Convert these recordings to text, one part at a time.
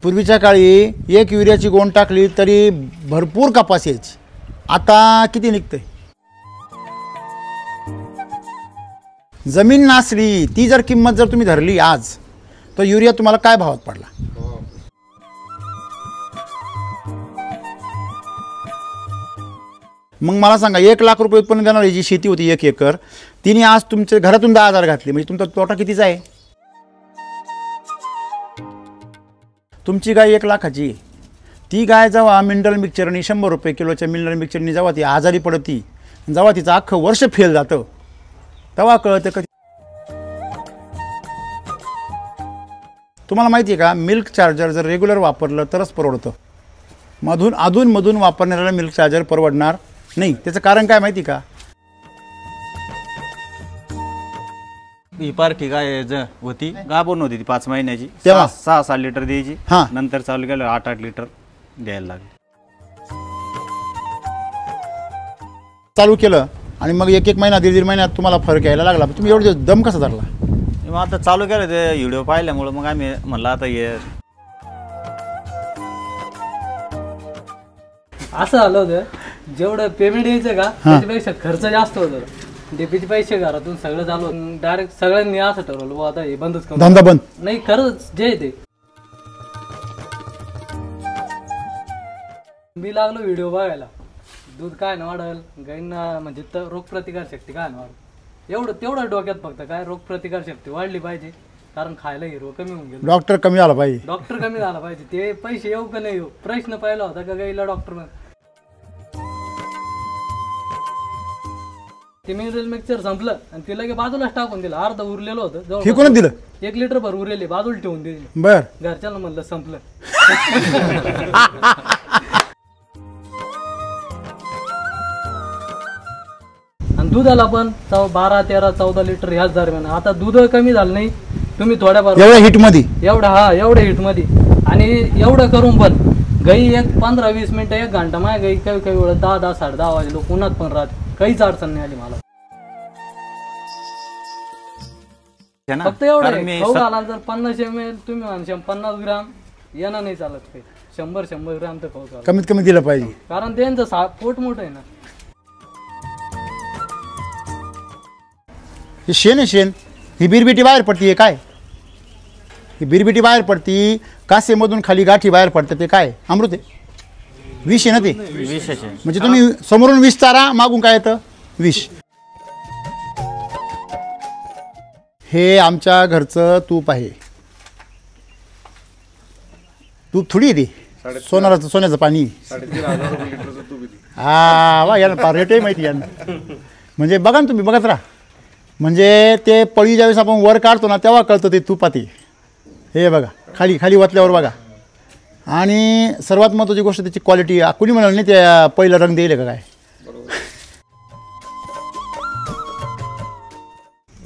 पूर्वीच्या काळी एक युरियाची गोण टाकली तरी भरपूर कपास यायची. आता किती निघते? जमीन नासली ती जर किंमत जर तुम्ही धरली आज, तर युरिया तुम्हाला काय भावात पडला? मग मला सांगा, 1 लाख रुपये उत्पन्न देणारी जी शेती होती 1 एकर, तिने आज तुमच्या घरातून 10,000 घातले, म्हणजे तुमचा तोटा कितीचा आहे? तुमची गाय 1 लाखाची, ती गाय जेव्हा मिनरल मिक्सचरनी 100 रुपये किलोच्या मिनरल मिक्सचरनी जेव्हा ती आजारी पडती, जेव्हा तिचं अख्खं वर्ष फेल जातं, तेव्हा कळतं का? तुम्हाला माहिती आहे का, मिल्क चार्जर जर रेग्युलर वापरलं तरच परवडतं. अधूनमधून वापरणाऱ्याला मिल्क चार्जर परवडणार नाही. त्याचं कारण काय माहिती का? ही पार्टी गाय होती, गाभण होती ती 5 महिन्याची, तेव्हा 6-7 लिटर द्यायची. हां, नंतर चालू केलं 8-8 लिटर द्यायला लागले. चालू केलं आणि मग 1-1 महिना 1.5 महिन्यात तुम्हाला फरक यायला लागला. तुम्ही एवढे दम कसा धरला? मग आता चालू केलं ते व्हिडिओ पाहिल्यामुळे मग आम्ही म्हणलं आता हे असं झालं होतं, जेवढं पेमेंट यायचं का त्याच्यापेक्षा खर्च जास्त होत होता. डीपीचे पैसे घरातून सगळं चालू, डायरेक्ट सगळ्यांनी असं ठरवलं आता हे बंदच करू, धंदा बंद. नाही खरंच जे ते मी लागलो व्हिडिओ बघायला, दूध काय ना वाढल, गाईंना म्हणजे रोगप्रतिकार शक्ती काय ना वाढ, तेवढं डोक्यात फक्त काय रोगप्रतिकार शक्ती वाढली पाहिजे, कारण खायला हिरवं कमी होऊन गेलं. डॉक्टर कमी आला पाहिजे, डॉक्टर कमी झाला पाहिजे. ते पैसे येऊ का नाही येऊ, प्रश्न पहिला होता का गाईला डॉक्टर. ते मिनरल मिक्सचर संपलं आणि ते लगे बाजूलाच टाकून दिलं. अर्ध उरलेलं होतं, फेकूनच दिलं. 1 लिटर भर उरलेले बाजूला ठेवून दिले. बर, घरच्यांना म्हणलं संपलं. आणि दुधाला पण 12, 13, 14 लिटर ह्याच दरम्यान. आता दूध कमी झालं नाही, तुम्ही थोड्याफार एवढ्या हिट मध्ये, एवढ्या हिट मध्ये, आणि एवढं करून पण गाई 15-20 मिनिटं 1 घंटा माझ्या गाई काही वेळा 10-10, 10:30 वाजे लोक उन्हात पण राहत, काहीच अडचण नाही आली मला. फक्त एवढं खाऊ घाला, जर 50 ml तुम्ही म्हणशा 50 ग्राम येणं नाही चालत, काही 100 ग्राम तर खाऊ घाला कमीत कमी दिलं पाहिजे, कारण त्यांचं पोट मोठं आहे ना. हे शेण आहे शेण. ही बिरबिटी बाहेर पडती काय? ही बिरबिटी बाहेर पडती, कासेमधून खाली गाठी बाहेर पडते, ते काय? अमृत आहे, विष आहे ना ते. म्हणजे तुम्ही समोरून विष चारा, मागून काय येतं? विष. हे आमच्या घरचं तूप आहे. तूप थोडी आहे ती, सोन्याचं पाणी. 3,500 लिटरचं तूप. हा वा, यांना रेटही माहिती यांना. म्हणजे बघा ना तुम्ही, बघत राहा. म्हणजे ते पळी ज्यावेळेस आपण वर काढतो ना, तेव्हा कळतं ते तुपाती. हे बघा, खाली वाचल्यावर बघा. आणि सर्वात महत्त्वाची गोष्ट त्याची क्वालिटी. कुणी म्हणाल नाही त्या पहिला रंग देईल का काय?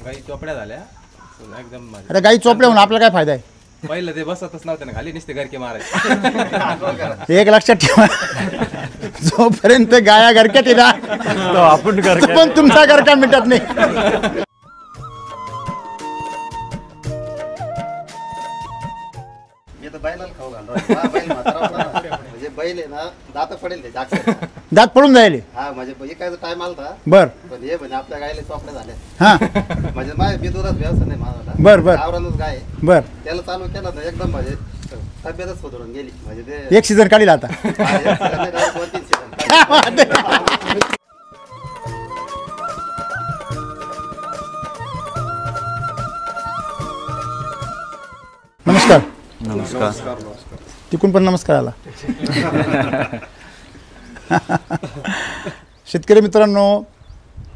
गाई चोपड्या झाल्या एकदम. आता गाई चोपड्या म्हणून आपल्याला काय फायदा आहे? पहिलं ते बसतच नव्हते ना खाली, नुसते गरके मारायचे. एक लक्षात ठेवा, जोपर्यंत गाया गरक्यात येणार आपण पण तुमचा गरका मिटत नाही. दात पडून जायले. बर हा, बर बर बर. त्याला चालू केलं ना एकदम म्हणजे तब्येतच सुधारून गेली. म्हणजे एक सीझन काढील आता. नमस्कार. नमस्कार. तिकून पण नमस्कार आला. शेतकरी मित्रांनो,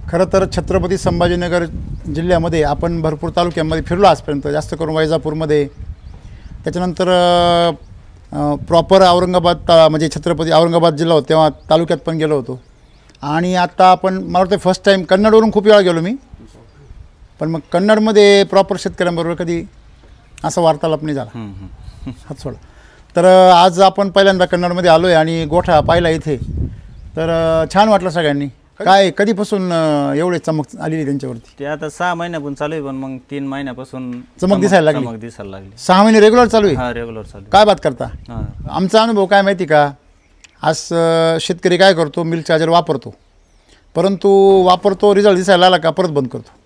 खरं तर छत्रपती संभाजीनगर जिल्ह्यामध्ये आपण भरपूर तालुक्यांमध्ये फिरलो आजपर्यंत, जास्त करून वैजापूरमध्ये, त्याच्यानंतर प्रॉपर औरंगाबाद म्हणजे छत्रपती औरंगाबाद जिल्हा होता तेव्हा तालुक्यात पण गेलो होतो. आणि आता आपण मला वाटतं फर्स्ट टाईम कन्नडवरून खूप वेळा गेलो मी, पण मग कन्नडमध्ये प्रॉपर शेतकऱ्यांबरोबर कधी असा वार्तालाप नाही झाला. हात सोडा. तर आज आपण पहिल्यांदा कन्नडमध्ये आलो आहे आणि गोठा पाहिला इथे, तर छान वाटलं सगळ्यांनी. काय कधीपासून एवढे चमक आलेली त्यांच्यावरती? ते आता 6 महिन्यापासून चालू आहे, पण मग 3 महिन्यापासून चमक दिसायला लागली? चमक दिसायला लागली. 6 महिने रेग्युलर चालू आहे? हा, रेग्युलर चालू आहे. काय बात करता? हा. आमचा अनुभव काय माहिती का, आज शेतकरी काय करतो, मिल्क चार्जर वापरतो, परंतु वापरतो, रिझल्ट दिसायला आला का परत बंद करतो.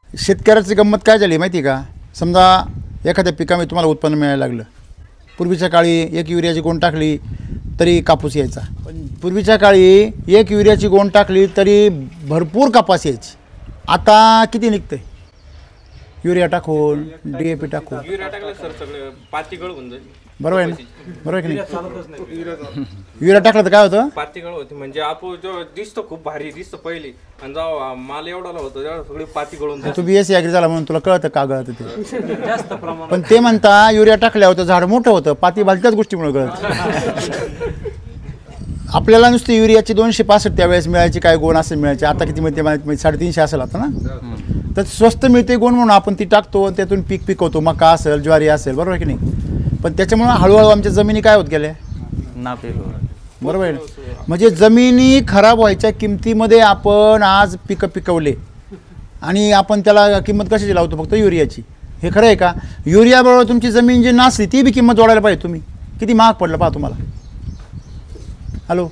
शेतकऱ्याची गंमत काय झाली माहिती का, समजा एखाद्या पिकामध्ये तुम्हाला उत्पन्न मिळायला लागलं. पूर्वीच्या काळी 1 युरियाची गोण टाकली तरी कापूस यायचा, पण पूर्वीच्या काळी 1 युरियाची गोण टाकली तरी भरपूर कापूस यायची. आता किती निघतंय? युरिया टाकून, DAP टाकून. युरिया टाकलं सर सगळं पातीगळ होऊन जाईल. बरोबर आहे ना? बरोबर आहे की नाही? युरिया टाकलं तर काय होतं? पातीगळ होती म्हणजे आपण जो दिसतो खूप भारी दिसतो पहिले, आणि जेव्हा माल एवढाला होतो तेव्हा सगळी पाती गळून तू BSc ॲग्री झाला म्हणून तुला कळतं का गळतं ते. पण ते म्हणता युरिया टाकल्या होतं झाड मोठं होतं, पाती भालत्याच गोष्टीमुळे गळत. आपल्याला नुसती युरियाची 265 त्यावेळेस मिळायची, काय गोण असेल मिळायची. आता किती मिळते? 350 असेल आता ना. तर स्वस्त मिळते गोण म्हणून आपण ती टाकतो, त्यातून पीक पिकवतो, मका असेल, ज्वारी असेल, बरोबर की नाही? पण त्याच्यामुळे हळूहळू आमच्या जमिनी काय होत गेल्या? नापीक. बरोबर आहे ना? म्हणजे जमिनी खराब व्हायच्या किमतीमध्ये आपण आज पिकं पिकवले आणि आपण त्याला किंमत कशाची लावतो? फक्त युरियाची. हे खरं आहे का? युरियाबरोबर तुमची जमीन जी नासली ती बी किंमत जोडायला पाहिजे तुम्ही. किती महाग पडलं पहा तुम्हाला. हॅलो,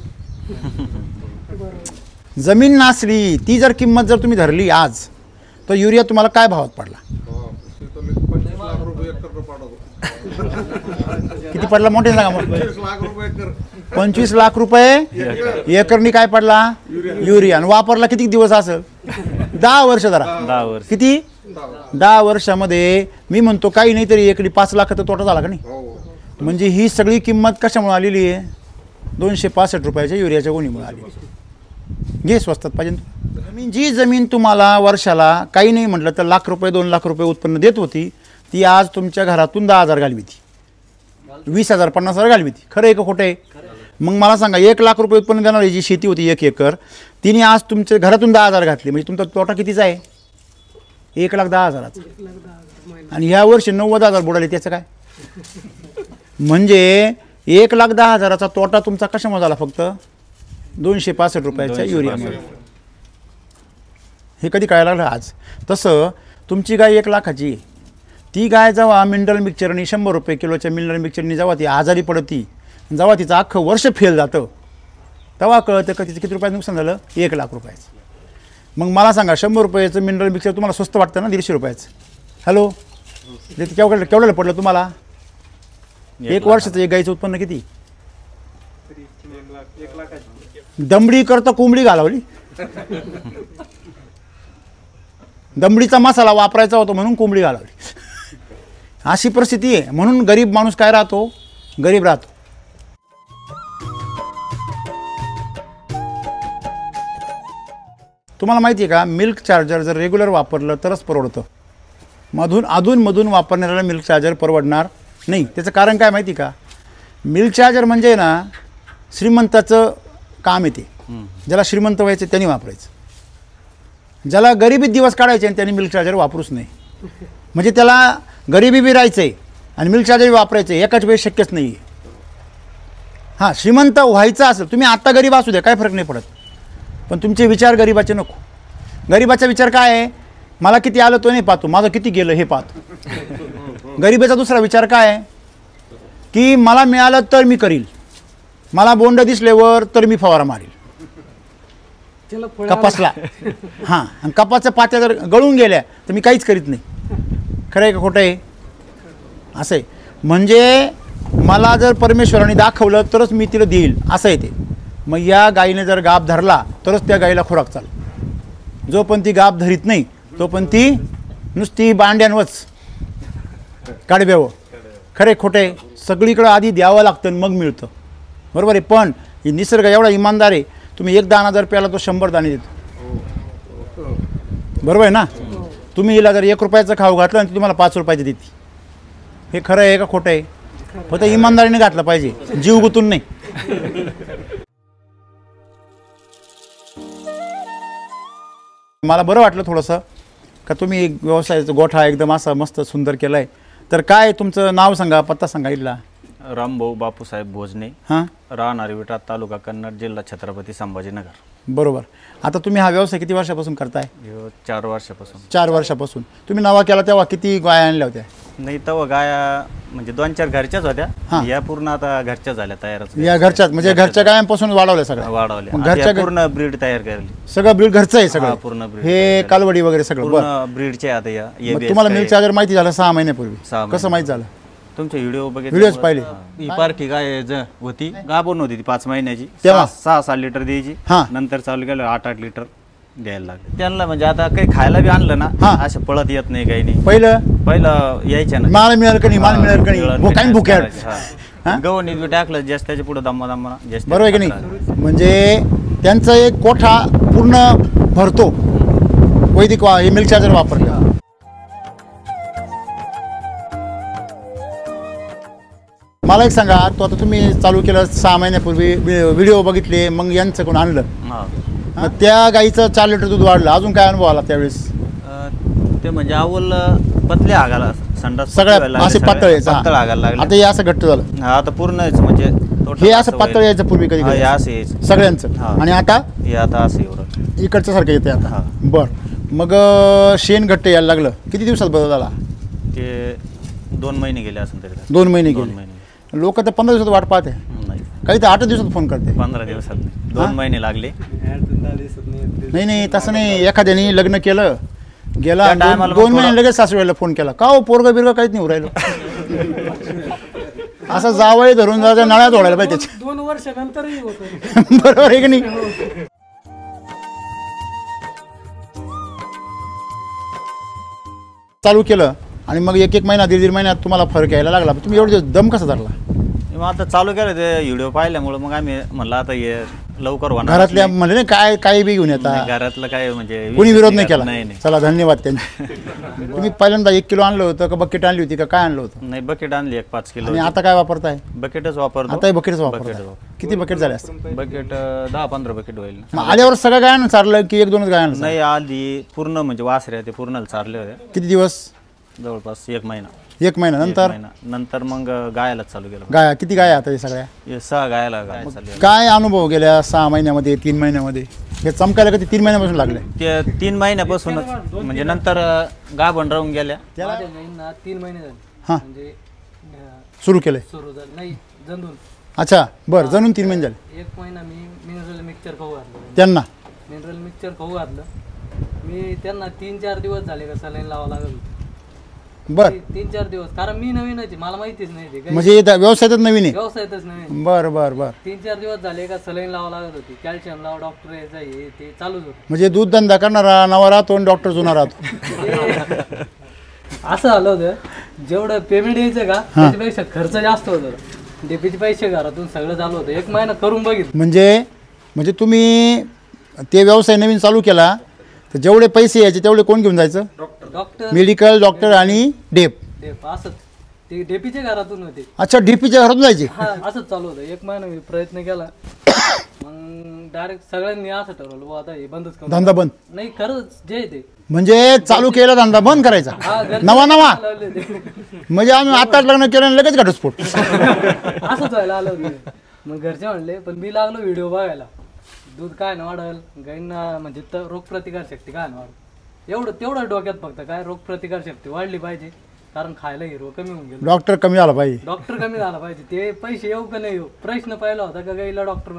जमीन नासली ती जर किंमत जर तुम्ही धरली आज, तर युरिया तुम्हाला काय भावात पडला? 25 लाख रुपये एकर पाडतो. किती पडला मोठे सांगा मग? 25 लाख रुपये एकर. 25 लाख रुपये एकरनी काय पडला? युरिया. आणि वापरला किती दिवस असेल? 10 वर्ष धरा. 10 वर्ष. किती? 10 वर्षामध्ये मी म्हणतो काही नाही तरी एकरी 5 लाखाचा तोटा झाला का नाही? म्हणजे ही सगळी किंमत कशामुळे आलेली आहे? 265 रुपयाच्या युरियाच्या गोणीमुळे आली. घे स्वस्तात पाहिजे. जी जमीन तुम्हाला वर्षाला काही नाही म्हटलं तर लाख रुपये 2 लाख रुपये उत्पन्न देत होती, ती आज तुमच्या घरातून 10,000 घालविती, 20,000 50,000 घालविती. खरं आहे का खोटं आहे? मग मला सांगा, 1 लाख रुपये उत्पन्न देणारी जी शेती होती 1 एकर, तिने आज तुमच्या घरातून 10,000 घातली, म्हणजे तुमचा तोटा कितीचा आहे? 1,10,000. आणि ह्या वर्षी 90,000 बुडाले. त्याचं काय म्हणजे 1,10,000चा तोटा तुमचा कशामुळे झाला? फक्त 265 रुपयाच्या युरियामुळे. हे कधी कळायला लागलं आज? तसं तुमची गाय 1 लाखाची आहे, ती गाय जेव्हा मिनरल मिक्सचरनी 100 रुपये किलोच्या मिनरल मिक्सचरनी जेव्हा ती आजारी पडती, जेव्हा तिचं अख्खं वर्ष फेल जातं, तेव्हा कळतं का तिचं किती रुपयाचं नुकसान झालं? 1 लाख रुपयाचं. मग मला सांगा, 100 रुपयाचं मिनरल मिक्सचर तुम्हाला स्वस्त वाटतं ना 150 रुपयाचं? हॅलो, ते केवढ्याला पडलं तुम्हाला? 1 वर्षाचं एक गाईचं उत्पन्न किती? दमडी करता कोंबडी घालवली. दमडीचा मसाला वापरायचा होता म्हणून कोंबडी घालवली. अशी परिस्थिती आहे. म्हणून गरीब माणूस काय राहतो? गरीब राहतो. तुम्हाला माहिती आहे का, मिल्क चार्जर जर रेग्युलर वापरलं तरच परवडतं. अधूनमधून वापरणाऱ्याला मिल्क चार्जर परवडणार नाही. त्याचं कारण काय माहिती का? मिल्क चार्जर म्हणजे ना श्रीमंताचं काम येते. ज्याला श्रीमंत व्हायचं त्यांनी वापरायचं. ज्याला गरिबीत दिवस काढायचे आणि त्यांनी मिल्क चार्जर वापरूच नाही. म्हणजे त्याला गरिबी बी राहायचं आहे आणि मिल्क चार्जर वापरायचं आहे, एकाच वेळेस शक्यच नाही आहे. हां, श्रीमंत व्हायचं असेल, तुम्ही आत्ता गरीब असू द्या, काय फरक नाही पडत, पण तुमचे विचार गरिबाचे नको. गरिबाचा विचार काय आहे? मला किती आलं तो नाही पाहतो, माझं किती गेलं हे पाहतो. गरिबाचा दुसरा विचार काय आहे की मला मिळालं तर मी करील, मला बोंड दिसल्यावर तर मी फवारा मारील कपासला. हां, आणि कपासच्या पात्या जर गळून गेल्या तर मी काहीच करीत नाही. खरं आहे का खोटं आहे? असं आहे. म्हणजे मला जर परमेश्वराने दाखवलं तरच मी तिला देईल, असं आहे ते. मग या गायीने जर गाभ धरला तरच त्या गायीला खुराक चाल. जो पण ती गाभ धरीत नाही तो पण ती नुसती बांड्यांवच काढब्यावं. खरे खोटे सगळीकडं आधी द्यावं लागतं मग मिळतं, बरोबर आहे. पण ही निसर्ग एवढा इमानदार आहे, तुम्ही 1 दाणा जर प्याला तो 100 दाणे देतो, बरोबर आहे ना. तुम्ही हिला जर 1 रुपयाचं खाऊ घातलं आणि तुम्हाला 5 रुपयाचं देते. हे खरं आहे का खोटं आहे? फक्त इमानदारीने घातलं पाहिजे, जीव गुतून नाही. मला बरं वाटलं थोडंसं का तुम्ही व्यवसायाचा गोठा एकदम असा मस्त सुंदर केला आहे. तर काय तुमचं नाव सांगा, पत्ता सांगा इथला. रामभाऊ बापूसाहेब भोजने, हां राहणार विटा, तालुका कन्नड, जिल्हा छत्रपती संभाजीनगर. बरोबर. आता तुम्ही हा व्यवसाय किती वर्षापासून करताय? 4 वर्षापासून. 4 वर्षापासून. तुम्ही नवा केला तेव्हा किती गाय आणल्या होत्या? नाही तेव्हा गाया म्हणजे 2-4 घरच्याच होत्या. हां. या पूर्ण आता घरच्या झाल्या तयारच. या घरच्यात म्हणजे घरच्या गायांपासून वाढवल्या सगळ्या? वाढवल्या. मग आता घरच्या या पूर्ण ब्रीड तयार केली. सगळं ब्रीड घरचं आहे हा, सगळं? पूर्ण breed हे तयार कालवडी वगैरे सगळं? बरं. पूर्ण ब्रीडचे आता या मग ABS तुम्हाला काय- मिल्क चार्जर माहिती झालं 6 महिन्यापूर्वी? 6 कसं माहिती झालं? तुमचे व्हिडिओ बघितले. व्हिडिओज पाहिले? ही पार्टी गाय होती, गाभण होती ती 5 महिन्याची. तेव्हा? 6 लिटर द्यायची. हां. नंतर चालू केलं 8 लिटर द्यायला लागले. त्यांना म्हणजे आता काही खायला बी आणलं ना, हां. असं पळत येत नाही, काही नाही. पहिलं यायच्या ना माल मिळेल का नाही, माल मिळेल का नाही, काही भुक्याड. हां? गव्हाणीत बी टाकलं जास्त, त्याच्या पुढे दम्मा जास्त. बरोबर आहे की नाही? म्हणजे त्यांचा एक कोठा पूर्ण भरतो वैदिक हे मिल्क चार्जर वापरलं. मला एक सांगा, तो आता तुम्ही चालू केलं 6 महिन्यापूर्वी, व्हिडिओ बघितले, मग यांचं कोण आणलं, हा. मग त्या गाईचं 4 लिटर दूध वाढलं, अजून काय अनुभव आला त्यावेळेस? ते म्हणजे अव्वल पतले आगाला संडास सगळ्या पतले व्हायला असे लागले, पातळ सगळे पातळ आगायला लागले. आता हे असं घट्ट झालं? हा, आता पूर्णच म्हणजे total हे असं व्हायला पातळ यायचं पूर्वी कधी हा, कधी हे असं यायचं. सगळ्यांचं, हा. आणि आता हे आता असं एवढं. इकडच्या सारखं येते आता? हा. बर. मग शेण घट्ट यायला लागलं, किती दिवसात बदल झाला? ते 2 महिने गेले असेल तरी. 2 महिने 2 गेले. महिने लोक तर 15 दिवसात वाट पाहते, नाही, काही तर 8 दिवसात फोन करते. 15 दिवसात नाही, 2 महिने लागले. नाही तसं नाही, एखाद्याने लग्न केलं, गेला त्या time ला 2 मग महिने लगेच सासूबाईला फोन केला, का हो पोरग बिरग काहीच नाही उरायलो. असं जावई धरून जायचं, नळ्या तोडायला पाहिजे त्याच्या. 2 वर्षानंतरही होतं. बरोबर आहे की नाही? चालू केलं आणि मग 1 महिना 1.5 महिन्यात तुम्हाला फरक यायला लागला, तुम्ही एवढे दिवस दम कसा धरला? मग आता चालू केलं ते व्हिडिओ पाहिल्यामुळे, मग आम्ही म्हणलं आता हे लवकर होणार. घरातल्या म्हणजे नाही काय काही बी घेऊन नाही, येतात, घरातलं काय म्हणजे कोणी विरोध नाही केला? नाही नाही. चला धन्यवाद त्यांचे. तुम्ही पहिल्यांदा 1 किलो आणलं होतं का बकेट आणली होती का काय आणलं होतं? नाही, बकेट आणली 5 किलो. आणि आता काय वापरताय? बकेटच वापरतो. आता बकेटच बकेट वापरताय. किती बकेट झाले असते? बकेट 10-15 बकेट होईल. मग आल्यावर सगळं गायनं चारलं की 1-2च गायनं? नाही, आधी पूर्ण म्हणजे वासऱ्या ते पूर्ण चारले होते. किती दिवस? जवळपास 1 महिना. 1 महिना नंतर? 1 महिना नंतर मग गायलाच चालू केलं. गाया किती गाय आता हे सगळ्या? हे 6 गायला गाय चालू आहे. काय अनुभव गेल्या 6 महिन्यामध्ये, 3 महिन्यामध्ये? हे चमकायला कधी 3 महिन्यापासून लागले? ते 3 महिन्यापासूनच म्हणजे नंतर गाभण राहून गेल्या. माझ्या गाईंना 3 महिने झाले. हां. म्हणजे सुरू केलंय? सुरू झालं नाही, जंदून. अच्छा, बरं. जणून 3 महिने झाले 1 महिना मी मिनरल मिक्सचर खाऊ घातलं. त्यांना? मिनरल मिक्सचर खाऊ घातलं मी त्यांना. 3-4 दिवस झाले का सलाईन लावावं लागत होतं. बरं. 3-4 दिवस, कारण मी नवीन आहे, मला माहितीच नाही ते काही. म्हणजे व्यवसायातच नवीन आहे? व्यवसायातच नवीन. बरं बरं बरं. 3-4 दिवस झाले का सलाईन लावावं लागत होती, कॅल्शियम लावा, डॉक्टर यायचं, हे ते चालूच होतं. म्हणजे दूध धंदा करणारा नवा राहतो आणि डॉक्टर जुना राहतो. असं झालं होतं, जेवढं पेमेंट यायचं का त्याच्यापेक्षा खर्च जास्त होत होता. डीपीचे पैसे घरातून सगळं चालू होतं. 1 महिना करून बघितलं. म्हणजे तुम्ही ते व्यवसाय नवीन चालू केला तर जेवढे पैसे यायचे तेवढे कोण घेऊन जायचं? डॉक्टर, मेडिकल, डॉक्टर आणि डेप. असंच ते डीपीच्या घरातून होते. अच्छा, डीपीच्या घरातून जायचे? हा, असंच चालू होतं. 1 महिना मी प्रयत्न केला, मग डायरेक्ट सगळ्यांनी असं ठरवलं, बुवा आता हे बंदच करू. धंदा बंद? नाही, खरंच जे आहे ते. म्हणजे चालू केला धंदा बंद करायचा? हा, घरचे नवा लावले ते. म्हणजे आम्ही आताच लग्न केलं आणि लगेच घटस्फोट. असंच व्हायला आलं होतं. मग घरचे म्हणले, पण मी लागलो व्हिडिओ बघायला, दूध काय ना वाढल, गाईंना म्हणजे रोगप्रतिकार शक्ती काय ना वाढल, तेवढं डोक्यात फक्त काय रोगप्रतिकार शक्ती वाढली पाहिजे, कारण खायला हिरवं कमी होऊन गेलं. डॉक्टर कमी आला पाहिजे. डॉक्टर कमी झाला पाहिजे. ते पैसे येऊ का नाही येऊ, प्रश्न पहिला होता का गाईला डॉक्टर.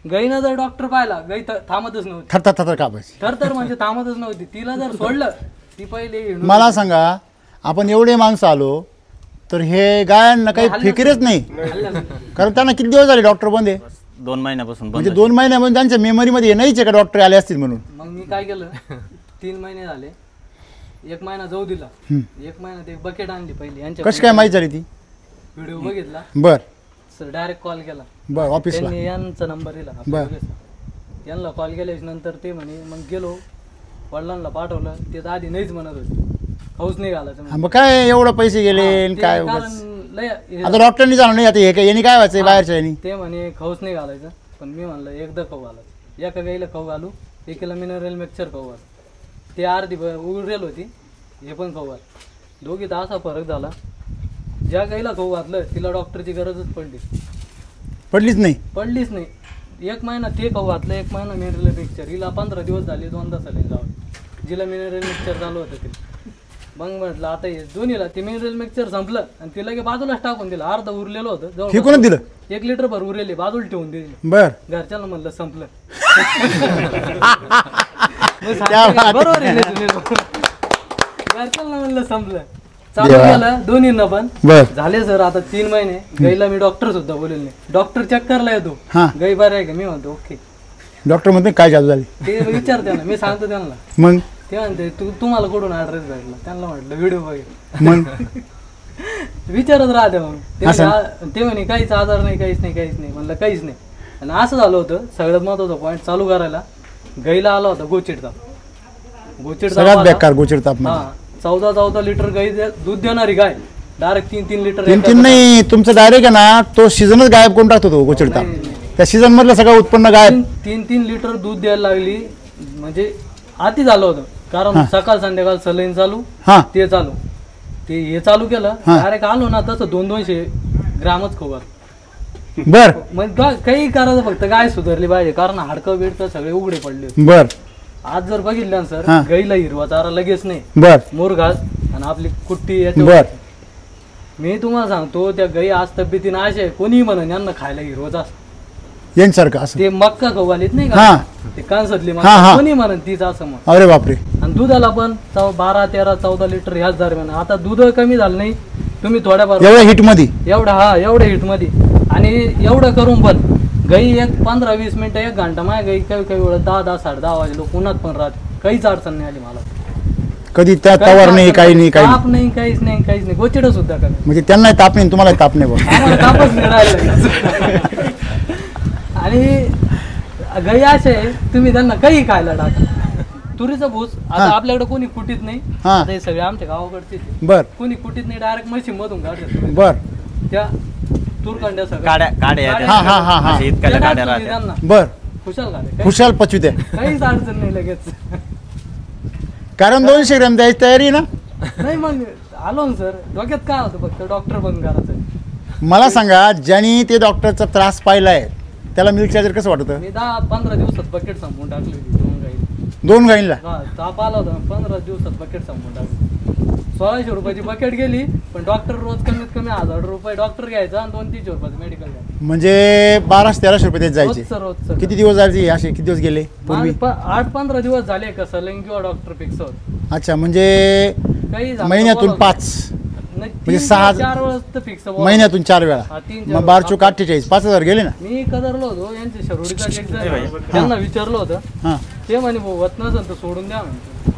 गाईनं जर डॉक्टर पाहिला, गाई थांबतच नव्हती. थर कापायची. तर म्हणजे थांबतच नव्हती. तिला जर सोडलं, ती पहिले हिंडून. मला सांगा, आपण एवढे माणसं आलो तर हे गायांना काही फिकिरच नाही, कारण त्यांना किती दिवस झाले डॉक्टर बंद आहे? 2 महिन्यापासून म्हणजे 2 महिन्यामध्ये त्यांच्या मेमरीमध्ये नाहीच आहे का डॉक्टर आले असतील म्हणून? मग मी काय केलं, 3 महिने झाले, 1 महिना जाऊ दिला. 1 महिना ते बकेट आणली पहिली यांच्या. कशी काय माहिती झाली ती? व्हिडिओ बघितला, बर सर डायरेक्ट कॉल केला. बर. ऑफिसला? त्यांनी यांचा नंबर दिला. यांना कॉल केल्याच्या नंतर ते म्हणे, मग गेलो वडिलांना पाठवलं. ते तर आधी नाहीच म्हणत होते, हौस नाही घालायचं. मग काय एवढं पैसे गेले आणि ते काय कारण उगाच? लय आता डॉक्टरनी जाणून नाही, आता हे काय यांनी काय व्हायचं बाहेरच्या यांनी? ते म्हणे खौस नाही घालायचं, पण मी म्हणलं एकदा खाऊ घालायचं. एका गाईला खाऊ घालू, एकीला मिनरल मिक्सचर खाऊ घालू. ते अर्धी उघडेल होती, हे पण खाऊ घाल. दोघी तर असा फरक झाला. ज्या गाईला खाऊ घातलं तिला डॉक्टरची गरजच पडलीच नाही. पडलीच नाही. 1 महिना ते खाऊ घातलं, 1 महिना मिनरल मिक्सचर. हिला 15 दिवस झाले 2दा सलाईन लावली. जिला मिनरल मिक्सचर चालू होतं तिला. मग म्हटलं आता हे दोन्हीला ते मिनरल मिक्सचर संपलं आणि तिला की बाजूलाच टाकून दिलं. अर्ध उरलेलं होतं जवळ फेकूनच दिलं. 1 लिटर भर उरलेले बाजूला ठेवून दिले. बर घरच्यांना म्हणलं संपलं. बरोबर आहे ना सुनील भाऊ? घरच्यांना म्हणलं संपलं. चालू केलं दोन्हींना पण. बर झाले सर आता 3 महिने. गाईला मी डॉक्टर सुद्धा बोलेल नाही. डॉक्टर चेक करायला येतो. हा गाई बरं आहे का? मी म्हणतो ओके. डॉक्टर म्हणते काय जादू झाली. ते विचारते ना, मी सांगतो त्यांना. मग ते म्हणते तुम्हाला कुठून ॲड्रेस भेटला? त्यांना म्हटलं व्हिडिओ बघेल. मग विचारत राहते मग ते म्हणे काहीच आजार नाही, काहीच नाही. म्हणलं काहीच नाही. आणि असं झालं होतं. सगळ्यात महत्वाचा पॉईंट चालू करायला गाईला आला होता गोचिडचा. सगळ्यात बेकार गोचिड ताप. हा 14 लिटर गाई दूध देणारी गाय डायरेक्ट 3 लिटर. 3 नाही तुमचं डायरेक्ट आहे ना, तो सीझनच गायब करून टाकतो तो गोचिड ताप. त्या सीझन मधलं सगळं उत्पन्न गायब. 3 लिटर दूध द्यायला लागली. म्हणजे आती झालं होतं. कारण सकाळ संध्याकाळ सलाईन चालू, हा ते चालू, ते हे चालू केलं. डायरेक्ट आलो ना तसं 200 ग्रामच खोबर. बर मग काही करायचं फक्त गाय सुधारली पाहिजे. कारण हाडकं बिडकं सगळे उघडे पडले होते. बर आज जर बघितलं ना सर, गाईला हिरवा चारा लगेच नाही. बर मोरघास आणि आपली कुट्टी बर याच्यावर. मी तुम्हाला सांगतो त्या गाई आज तब्येतीने असे कोणीही म्हणून यांना खायला हिरवच असत. यांसारखं असं ते मक्का गव्हालीत नाही हा. का, ते कांसातली हा, हा. कोणी म्हणून तीच असं मग. अरे बापरे. आणि दुधाला पण 12, 13, 14 लिटर ह्याच दरम्यान. आता दूध कमी झालं नाही. तुम्ही थोड्याफार एवढ्या हिट मध्ये एवढ्या हिट मध्ये. आणि एवढं करून पण गाई 15-20 मिनिटं 1 घंटा माझ्या गाई काही वेळा 10, 10:30 वाजे लोक उन्हात पण राहते. काहीच अडचण नाही आली मला. कधी त्या तवार नाही, काही नाही, काही ताप नाही, काहीच नाही. गोचिड सुद्धा कमी. म्हणजे त्यांना ताप नाही, तुम्हाला ताप नाही बघ. आम्हाला तापच नाही राहिला. आणि गाई असे तुम्ही त्यांना काही खायला टाका. तुरीचं भूस आता आपल्याकडे कोणी कुटीत नाही. आता हे सगळे आमच्या गावाकडचे. बर कोणी कुटीत नाही, डायरेक्ट मशीन मधून काढतात. बर त्या तुरकांड्या काड्या त्यांना बर खुशाल घाले. खुशाल पचवी द्या. काहीच अडचण नाही लगेच. कारण 200 ग्रॅम द्यायची तयारी ना. नाही मग आलो ना सर. डोक्यात काय होतं फक्त डॉक्टर बंद करायचं. मला सांगा, ज्यांनी ते डॉक्टरचा त्रास पाहिलाय त्याला मिल्क चार्जर कसं वाटतं? मी 10-15 दिवसात बकेट संपवून टाकली होती 2 गाई. 2 गाईंना ताप आला होता. 15 दिवसात बकेट संपवून टाकली. 1600 रुपयाची बकेट गेली. पण डॉक्टर रोज कमीत कमी 1000 रुपये डॉक्टर घ्यायचा आणि 200-300 रुपयाचं मेडिकल घ्यायचं. म्हणजे 1200-1300 रुपये देत जायचे. रोजचं. किती दिवस जायचे असे? किती दिवस गेले पूर्वी? 8-15 दिवस झाले का सलंग किंवा डॉक्टर फिक्स होत. अच्छा, म्हणजे काही महिन्यातून 5 म्हणजे 4 वेळेस तर फिक्स. महिन्यातून 4 वेळा. मग 12 चोक 48 5,000 गेले ना. मी कदरलो होतो यांच्या शरोडीचा एक त्यांना विचारलं होतं. हा ते म्हणे भाऊ होत नसेल तर सोडून द्या म्हणतो.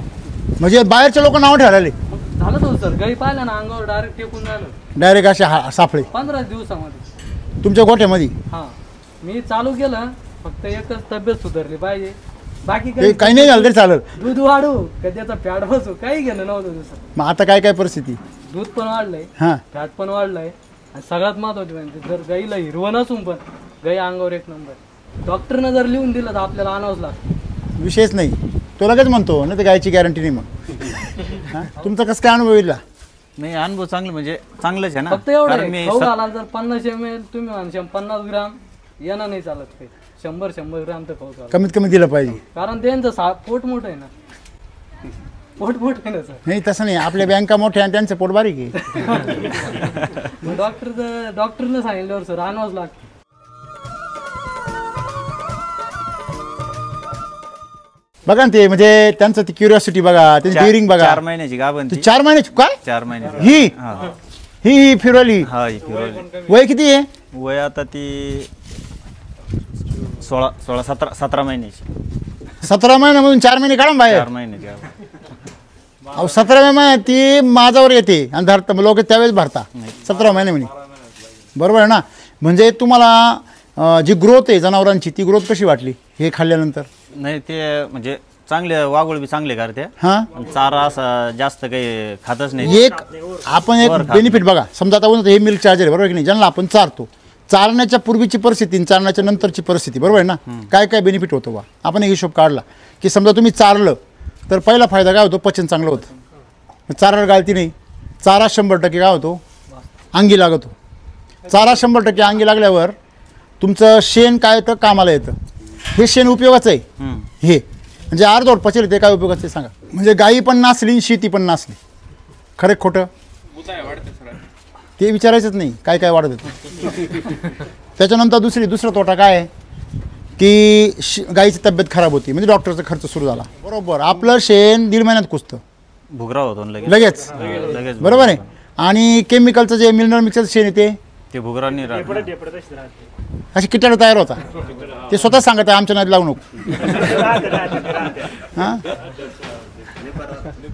म्हणजे बाहेरच्या लोक नाव ठेवले. झालं होतं सर. गाई पाहिलं ना अंगावर डायरेक्ट टेकून झालं. डायरेक्ट असे सापळे 15 दिवसामध्ये तुमच्या गोठ्यामध्ये. हा मी चालू केलं. फक्त एकच तब्येत सुधारली पाहिजे. बाकी काही नाही झालं तरी चालेल. दूध वाढू का त्याचा फॅट बसू काही घेणं नव्हतं दुसरं. मग आता काय परिस्थिती? दूध पण वाढलंय, हा फॅट पण वाढलंय. आणि सगळ्यात महत्वाची म्हणजे जर गाईला हिरवं नसून पण गाई अंगावर 1 नंबर. डॉक्टरनं जर लिहून दिलं तर आपल्याला आणावंच लागतं. विषयच नाही. तो लगेच म्हणतो नाही तर गायची गॅरंटी नाही. मग तुमचा कसं काय अनुभव येईल? नाही, अनुभव चांगले म्हणजे चांगलंच आहे ना. फक्त एवढं कारण आहे, मी खाऊ घालाल जर 50 ml तुम्ही म्हणशाल 50 ग्राम येणं नाही चालत. काही 100 ग्राम तर खाऊ घाला. कमीत कमी दिलं पाहिजे. कारण त्यांचं पोट मोठं आहे ना. पोट मोठं आहे ना सर. नाही तसं नाही. आपल्या बँका मोठ्या आणि त्यांचं पोट बारीक आहे. मग डॉक्टरनं सांगितल्यावर सर आणावंच लागतं. बघा ना ते म्हणजे त्यांचं ती क्युरिओसिटी बघा, त्यांची डिअरिंग बघा. 4 महिन्याची गाभण ती. 4 महिन्याची काय? 4 महिन्याची. ही फिरवली. हा, ही फिरवली. वय किती आहे? वय आता ती 17 महिन्याची. 17 महिन्यामधून 4 महिने काढा बाहेर. 4 महिन्याची गाभण. अहो 17व्या महिन्यात ती माझ्यावर येते आणि धरता लोक त्यावेळेस भरता. 17 महिने म्हणे. बरोबर आहे ना. म्हणजे तुम्हाला जी ग्रोथ आहे जनावरांची ती ग्रोथ कशी वाटली हे खाल्ल्यानंतर? नाही, ते म्हणजे चांगले वागोळ बी चांगले करते. हा, चारा असा जास्त काही खातच नाही. एक आपण एक बेनिफिट बघा. समजा आता हे मिल्क चार्जर आहे बरोबर की नाही, ज्यांना आपण चारतो, चारण्याच्या पूर्वीची परिस्थिती आणि चारण्याच्या नंतरची परिस्थिती बरोबर आहे ना. काय काय बेनिफिट होतो बा? आपण एक हिशोब काढला की समजा तुम्ही चारलं तर पहिला फायदा काय होतो? पचन चांगलं होतं. चारावर गाळती नाही. चारा 100% काय होतो? अंगी लागतो. चारा 100% अंगी लागल्यावर तुमचं शेण काय तर कामाला येतं. हे शेण उपयोगाचं आहे. हे म्हणजे अर्धवट पचेल ते काय उपयोगाचं आहे सांगा. म्हणजे गाई पण नासली शेती पण नासली. खरं खोटं बुधाय वाढते सर. ते विचारायचंच नाही काय काय वाढत येतं. त्याच्यानंतर दुसरा तोटा काय आहे की गाईची तब्येत खराब होती म्हणजे डॉक्टरचा खर्च सुरू झाला. बरोबर. आपलं शेण 1.5 महिन्यात कुसतं भुगरा होतो ना लगेच. लगेच बरोबर आहे. आणि केमिकलचं जे मिनरल मिक्सरचं शेण येते ते भुगरांनी राहत. असे किटाणू तयार होता. ते स्वतः सांगत आहे आमच्या नादी लागू नको. हां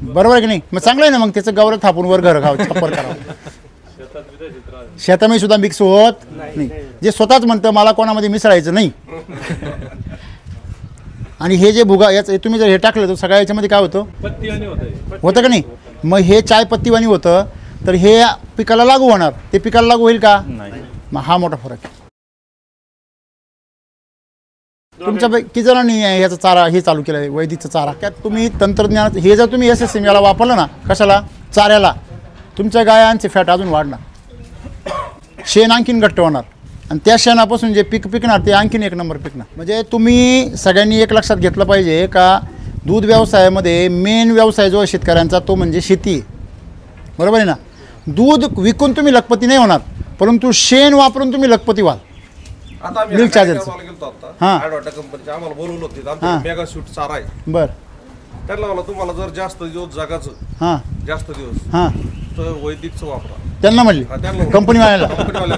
बरोबर आहे की नाही. मग चांगलं आहे ना. मग त्याचं गवरं थापून वर घर खावं छप्पर करावं. शेतामध्ये सुद्धा मिक्स होत नाही. जे स्वतःच म्हणतं मला कोणामध्ये मिसळायचं नाही. आणि हे जे भुगा याचं तुम्ही जर हे टाकलं तर सगळ्या याच्यामध्ये काय होतं होतं का नाही. मग हे चाय पत्तीवाणी होतं तर हे पिकाला लागू होणार. ते पिकाला लागू होईल का नाही. मग हा मोठा फरक आहे. तुमच्यापैकी किती जणांनी ह्याचा चारा हे चालू केलं आहे वैदिकचा चारा. त्यात तुम्ही तंत्रज्ञान हे जर तुम्ही SSM याला वापरलं ना कशाला चाऱ्याला तुमच्या गायांचे फॅट अजून वाढणार. शेण आणखीन घट्ट होणार आणि त्या शेणापासून जे पीक पिकणार ते आणखीन 1 नंबर पिकणार. म्हणजे तुम्ही सगळ्यांनी एक लक्षात घेतलं पाहिजे का दूध व्यवसायामध्ये मेन व्यवसाय जो आहे शेतकऱ्यांचा तो म्हणजे शेती आहे. बरोबर आहे ना. दूध विकून तुम्ही लखपती नाही होणार परंतु शेण वापरून तुम्ही लखपती व्हाल. आता आम्ही Milk chargers. गेलो आता हां. ॲडवाटा कंपनीचे आम्हाला बोलवलं होते. हां. आमचं मेगा शूट चारा आहे. बरं. त्यांना मला तुम्हाला जर जास्त दिवस जगाचं हां जास्त दिवस हां तर वैदिकचं वापरा. त्यांना म्हणले हा, त्यांना कंपनीवाल्याला. कंपनीवाल्या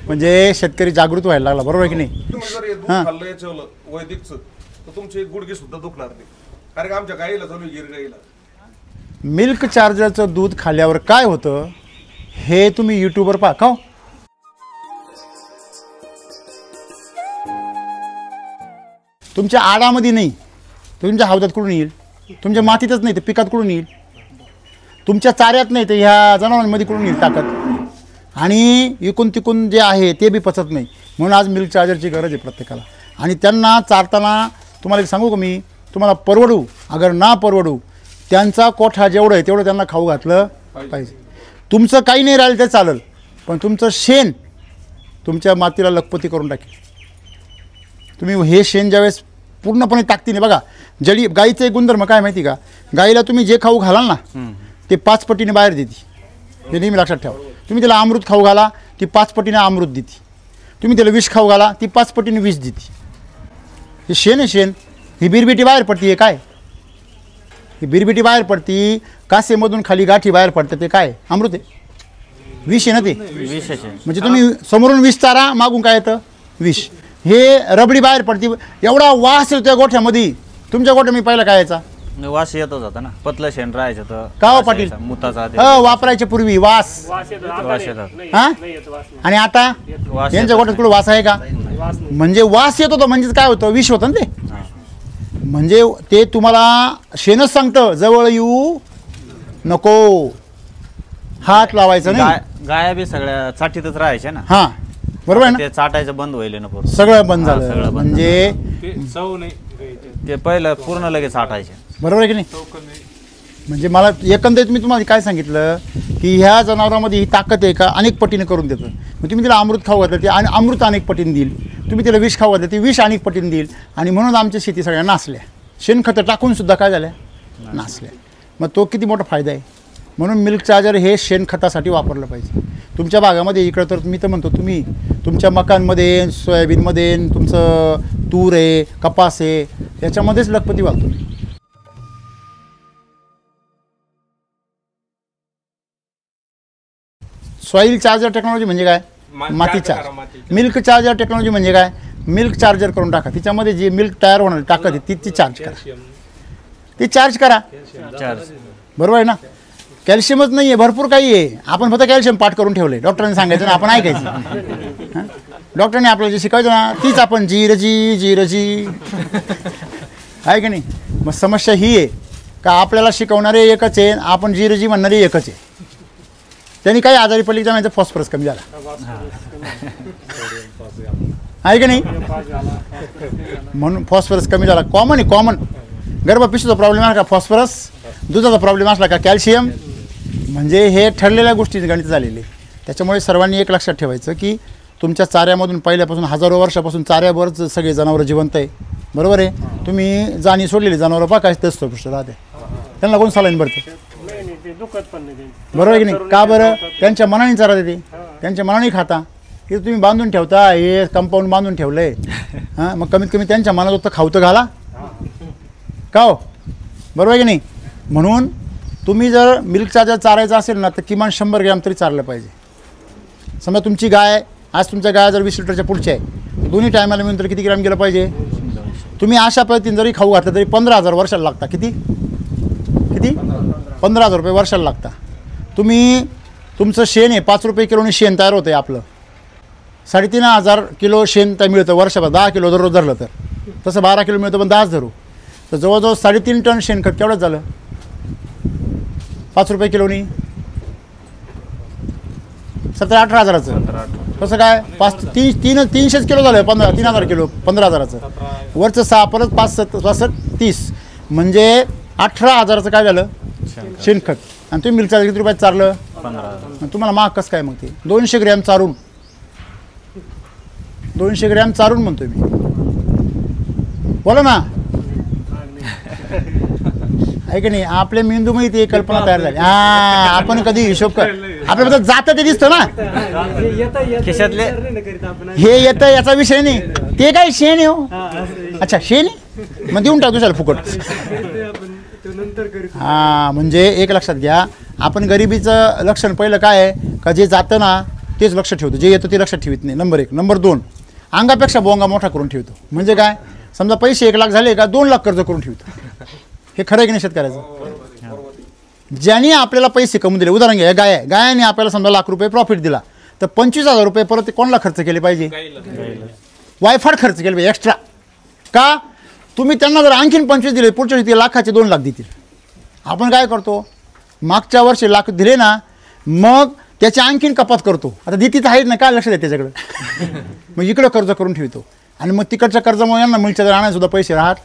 म्हणजे शेतकरी जागृत व्हायला लागला. बरोबर आहे की नाही. तुम्ही जर हे दूध हां. खाल्लं याच्यावलं वैदिकचं तर तुमची एक गुडघे सुद्धा दुखणार नाही. कारण की आमच्या गाईला चालू गिर गाईला मिल्क चार्जरचं दूध खाल्ल्यावर काय होतं हे तुम्ही यूट्यूबवर पहा का. तुमच्या आडामध्ये नाही तुमच्या हौदात कुठून येईल. तुमच्या मातीतच नाही तर पिकात कुठून येईल. तुमच्या चाऱ्यात नाही तर ह्या जनावरांमध्ये कुठून येईल ताकद. आणि इकून तिकून जे आहे ते बी पचत नाही. म्हणून आज मिल्क चार्जरची गरज आहे प्रत्येकाला. आणि त्यांना चारताना तुम्हाला एक सांगू का मी तुम्हाला परवडू अगर ना परवडू त्यांचा कोठा जेवढं आहे तेवढं त्यांना खाऊ घातलं पाहिजे. तुमचं काही नाही राहिलं ते चालेल पण तुमचं शेण तुमच्या मातीला लखपती करून टाकेल. तुम्ही हे शेण ज्यावेळेस पूर्णपणे ताकदीने बघा जडी गाईचं एक गुणधर्म काय माहिती का गाईला तुम्ही जे खाऊ घालाल ना ते 5 पटीने बाहेर देते. हे नेहमी लक्षात ठेवा. तुम्ही त्याला अमृत खाऊ घाला ती 5 पटीने अमृत देते. तुम्ही त्याला विष खाऊ घाला ती 5 पटीने विष देते. हे शेण आहे शेण. ही बिरबिटी बाहेर पडते. हे काय ही बिरबिटी बाहेर पडती कासेमधून खाली गाठी बाहेर पडते ते काय अमृत आहे. विष आहे ना ते. विशेष आहे. म्हणजे तुम्ही समोरून विष चारा मागून काय येतं विष. हे रबडी बाहेर पडते. एवढा वास येतो त्या गोठ्यामध्ये. तुमच्या गोठ्या मी पाहिला काय याचा वास येतच होता ना. पतलं शेण राहायचं तर का हो वास पाटील यायचा, मुताचा वापरायच्या पूर्वी वास वास येतात. हा आणि आता वास यांच्या गोठ्यात कुठं वास आहे का. म्हणजे वास येत होता म्हणजेच काय होतं विष होतं ना ते. म्हणजे ते तुम्हाला शेणच सांगतं जवळ येऊ नको हात लावायचं नाही. गाया बी सगळ्या चाटीतच राहायच्या ना. हां बरोबर आहे ना. ते चाटायचं बंद व्हायला ना पूर्ण. सगळं बंद हा, झालं सगळं बंद म्हणजे चव नाही. ते पहिलं पूर्ण लगेच चाटायचे. बरोबर आहे की नाही. म्हणजे मला एकंदरीत मी तुम्हाला काय सांगितलं की ह्या जनावरांमध्ये ही ताकद आहे का अनेक पटीने करून देतं. मग तुम्ही तिला अमृत खाऊ घातलं ते आणि अमृत अनेक पटीने देईल. तुम्ही तिला विष खाऊ घातलं ते विष अनेक पटीने देईल. आणि म्हणून आमच्या शेती सगळ्या नासल्या. शेणखतं टाकून सुद्धा काय झाल्या नासल्या. मग तो किती मोठा फायदा आहे. म्हणून मिल्क चार्जर हे शेणखतासाठी वापरलं पाहिजे. तुमच्या भागामध्ये इकडं तर मी तर म्हणतो तुम्ही तुमच्या मकांमध्ये सोयाबीनमध्ये तुमचं तूर आहे कपास आहे याच्यामध्येच लखपती वाहतो. सॉईल चार्जर टेक्नॉलॉजी म्हणजे काय माती चार्ज. मिल्क चार्जर टेक्नॉलॉजी म्हणजे काय मिल्क चार्जर करून टाका. तिच्यामध्ये जी मिल्क तयार होणार ताकद आहे ती चार्ज करा. ती चार्ज करा. बरोबर आहे ना. कॅल्शियमच नाही आहे भरपूर काही आहे. आपण फक्त कॅल्शियम पाठ करून ठेवले. डॉक्टरांनी सांगायचं ना आपण ऐकायचं. डॉक्टरने आपल्याला जे शिकायचं ना तीच आपण जीरजी आहे की नाही. मग समस्या ही आहे का आपल्याला शिकवणारे एकच आहे आपण जीरजी म्हणणारे एकच आहे. त्यांनी काही आजारी पडली जाण्याचा फॉस्फरस कमी झाला आहे की नाही. म्हणून फॉस्फरस कमी झाला. कॉमन आहे कॉमन. गर्भपिशूचा प्रॉब्लेम असला का फॉस्फरस. दुधाचा प्रॉब्लेम असला का कॅल्शियम. म्हणजे हे ठरलेल्या गोष्टी गणित झालेले. त्याच्यामुळे सर्वांनी एक लक्षात ठेवायचं की तुमच्या चाऱ्यामधून पहिल्यापासून हजारो वर्षापासून चाऱ्यावरच सगळे जनावरं जिवंत आहे, बरोबर आहे. तुम्ही जाणी सोडलेली जनावरं पहा काय दस्तपृष्ठ राहते, त्यांना कोण सलाईन भरतं, बरोबर आहे की नाही. का बरं? त्यांच्या मनाने चारा देते, त्यांच्या मनाने खाता. हे तुम्ही बांधून ठेवता, हे कंपाऊंड बांधून ठेवलं आहे. हां, मग कमीत कमी त्यांच्या मनात होतं खाऊ तर घाला का हो, बरोबर आहे की नाही. म्हणून तुम्ही जर मिल्क चार्जर चारायचं असेल ना तर किमान 100 ग्रॅम तरी चारलं पाहिजे. समजा तुमची गाय, आज तुमच्या गाय जर 20 लिटरच्या पुढच्या आहे, दोन्ही टायमाला मिळून तर किती ग्रॅम गेलं पाहिजे. तुम्ही अशा पद्धतीने जरी खाऊ घातलं तरी 15,000 वर्षाला लागता. किती 15,000 रुपये वर्षाला लागता. तुम्ही तुमचं शेण आहे 5 रुपये किलोने शेण तयार होतं आहे आपलं, 3,500 किलो शेण तर मिळतं वर्षभर. 10 किलो दररोज धरलं तर तसं 12 किलो मिळतं, पण 10 धरू तर जवळजवळ 3.5 टन शेणखत केवढंच झालं 5 रुपये किलोनी. 17-18 हजाराचं. कसं काय 300 किलो झालं 3,000 किलो 15,000चं. वरचं 6 परत 5 7 30 म्हणजे 18,000चं काय झालं शेणखत. आणि तुम्ही मिल्क चार्जर किती रुपयात चारलं 15. तुम्हाला महाग कसं काय मग ते 200 ग्रॅम चारून 200 ग्रॅम चारून म्हणतोय मी, बोला ना. आहे की नाही. आपल्या मेंदूमध्ये ती कल्पना तयार झाली. आपण कधी हिशोब कर आपल्याबद्दल जातं ते दिसतं ना, खिशातले हे येतं याचा विषय नाही. ते काय शेण आहे हो. अच्छा शेण आहे मग देऊन टाकू शाला फुकट. हां, म्हणजे एक लक्षात घ्या, आपण गरिबीचं लक्षण पहिलं काय आहे का जे जातं ना तेच लक्ष ठेवतो, जे येतं ते लक्षात ठेवत नाही. नंबर 1. नंबर 2, अंगापेक्षा बोंगा मोठा करून ठेवतो. म्हणजे काय, समजा पैसे 1 लाख झाले का 2 लाख कर्ज करून ठेवतो. हे खरं आहे की नाही शेतकऱ्याचं. ज्याने आपल्याला पैसे कमवून दिले, उदाहरण घ्या गायाने आपल्याला समजा लाख रुपये प्रॉफिट दिला तर 25,000 रुपये परत ते कोणाला खर्च केले पाहिजे, वायफाड खर्च केले पाहिजे एक्स्ट्रा. का तुम्ही त्यांना जर आणखीन 25 दिले पुढच्या वर्षी लाखाचे 2 लाख देतील. आपण काय करतो, मागच्या वर्षी लाख दिले ना मग त्याची आणखीन कपात करतो. आता देती तर आहेत ना, काय लक्ष द्या त्याच्याकडे. मग इकडं कर्ज करून ठेवतो आणि मग तिकडच्या कर्जामुळे यांना मिल्क चार्जर आणायला सुद्धा पैसे राहत